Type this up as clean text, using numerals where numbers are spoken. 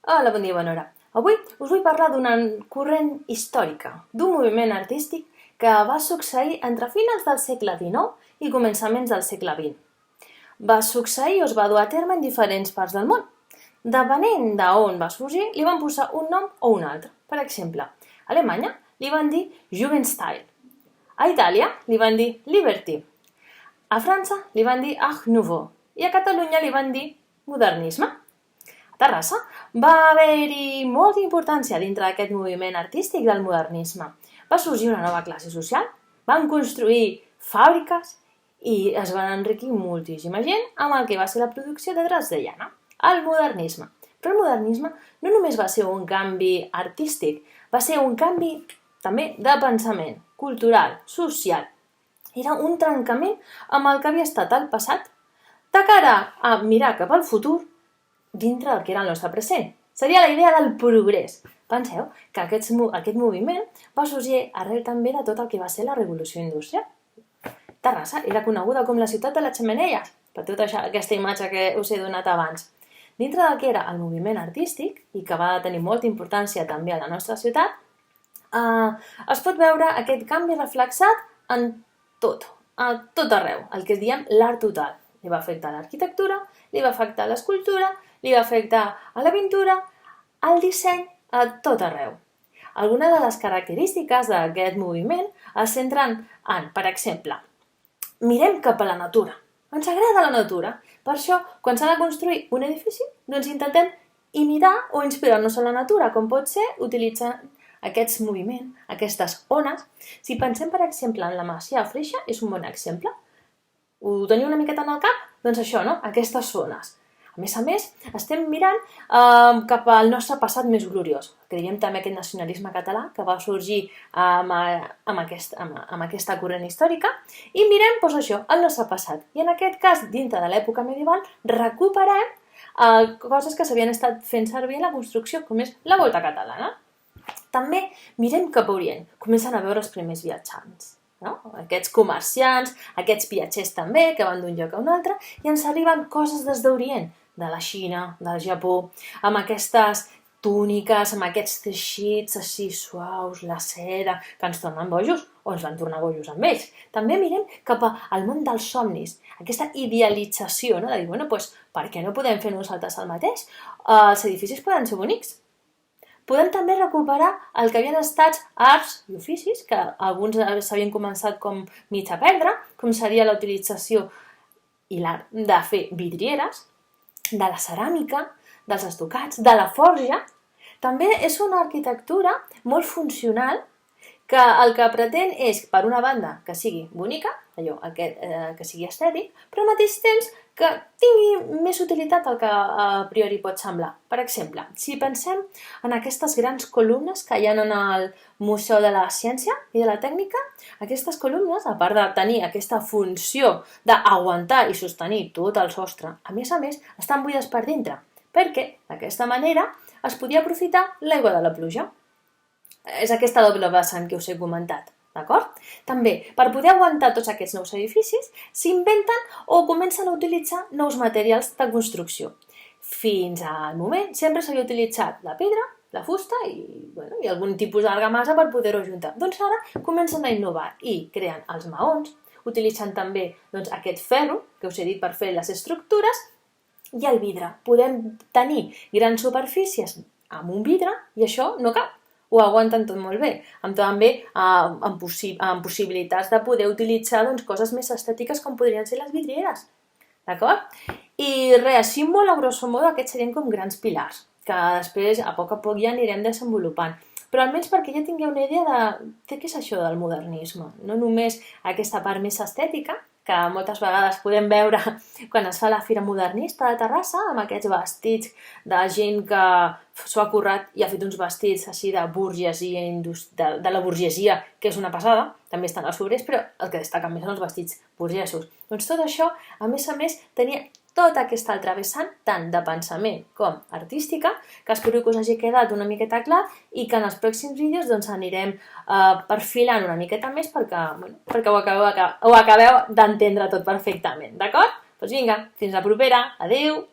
Hola, bon dia, bona hora. Avui us vull parlar d'una corrent històrica, d'un moviment artístic que va succeir entre finals del segle XIX i començaments del segle XX. Va succeir o es va dur a terme en diferents parts del món. Depenent d'on va sorgir, li van posar un nom o un altre. Per exemple, a Alemanya li van dir Jugendstil, a Itàlia li van dir Liberty, a França li van dir Art Nouveau i a Catalunya li van dir Modernisme. A Terrassa va haver-hi molta importància dintre d'aquest moviment artístic del modernisme. Va sorgir una nova classe social, van construir fàbriques i es van enriquir moltíssima gent amb el que va ser la producció de draps de llana, el modernisme. Però el modernisme no només va ser un canvi artístic, va ser un canvi també de pensament, cultural, social. Era un trencament amb el que havia estat el passat, de cara a mirar cap al futur dintre del que era el nostre present. Seria la idea del progrés. Penseu que aquest moviment va sorgir arrel també de tot el que va ser la revolució industrial. Terrassa era coneguda com la ciutat de les xemeneies, per tota aquesta imatge que us he donat abans. Dintre del que era el moviment artístic, i que va tenir molta importància també a la nostra ciutat, es pot veure aquest canvi reflexat en tot, a tot arreu, el que diem l'art total. Li va afectar l'arquitectura, li va afectar l'escultura, li va afectar a la pintura, al disseny, a tot arreu. Algunes de les característiques d'aquest moviment es centren en, per exemple, mirem cap a la natura. Ens agrada la natura. Per això, quan s'ha de construir un edifici, doncs intentem imitar o inspirar-nos en la natura, com pot ser utilitzant aquests moviments, aquestes ones. Si pensem, per exemple, en la Masia Freixa, és un bon exemple. Ho teniu una miqueta en el cap? Doncs això, no? Aquestes ones. A més, estem mirant cap al nostre passat més gloriós. Creiem també aquest nacionalisme català que va sorgir amb aquesta corrent històrica i mirem, doncs això, el nostre passat. I en aquest cas, dintre de l'època medieval, recuperem coses que s'havien estat fent servir en la construcció, com és la volta catalana. També mirem cap a Orient. Comencen a veure els primers viatjants. No? Aquests comerciants, aquests viatgers també, que van d'un lloc a un altre, i ens arriben coses des d'Orient, de la Xina, del Japó, amb aquestes túniques, amb aquests teixits així suaus, la seda, que ens tornen bojos, o ens van tornar bojos amb ells. També mirem cap al món dels somnis, aquesta idealització, no? De dir, bueno, doncs, per què no podem fer nosaltres el mateix? Els edificis poden ser bonics. Podem també recuperar el que havien estat arts i oficis, que alguns s'havien començat com mig a perdre, com seria la utilització i l'art de fer vidrieres, de la ceràmica, dels estucats, de la forja. També és una arquitectura molt funcional que el que pretén és, per una banda, que sigui bonica, allò que sigui estètic, però al mateix temps que tingui més utilitat del que a priori pot semblar. Per exemple, si pensem en aquestes grans columnes que hi ha en el Museu de la Ciència i de la Tècnica, aquestes columnes, a part de tenir aquesta funció d'aguantar i sostenir tot el sostre, a més, estan buides per dintre, perquè d'aquesta manera es podia aprofitar l'aigua de la pluja. És aquesta doble vessant que us he comentat, d'acord? També, per poder aguantar tots aquests nous edificis, s'inventen o comencen a utilitzar nous materials de construcció. Fins al moment sempre s'havia utilitzat la pedra, la fusta i algun tipus d'argamassa per poder-ho ajuntar. Doncs ara comencen a innovar i creen els maons, utilitzant també aquest ferro, que us he dit per fer les estructures, i el vidre. Podem tenir grans superfícies amb un vidre i això no cap. Ho aguanten tot molt bé, també amb possibilitats de poder utilitzar coses més estètiques com podrien ser les vidrieres. D'acord? I res, així molt a grosso modo aquests serien com grans pilars, que després a poc ja anirem desenvolupant. Però almenys perquè ja tingueu una idea de què és això del modernisme. No només aquesta part més estètica, que moltes vegades podem veure quan es fa la Fira Modernista de Terrassa, amb aquests vestits de gent que s'ho ha currat i ha fet uns vestits així de burgesia, de la burgesia, que és una passada, també estan els obrers, però el que destaca més són els vestits burgesos. Doncs tot això, a més, tenia tota aquesta altra vessant, tant de pensament com artística, que espero que us hagi quedat una miqueta clar i que en els pròxims vídeos anirem perfilant una miqueta més perquè ho acabeu d'entendre tot perfectament, d'acord? Doncs vinga, fins la propera, adeu!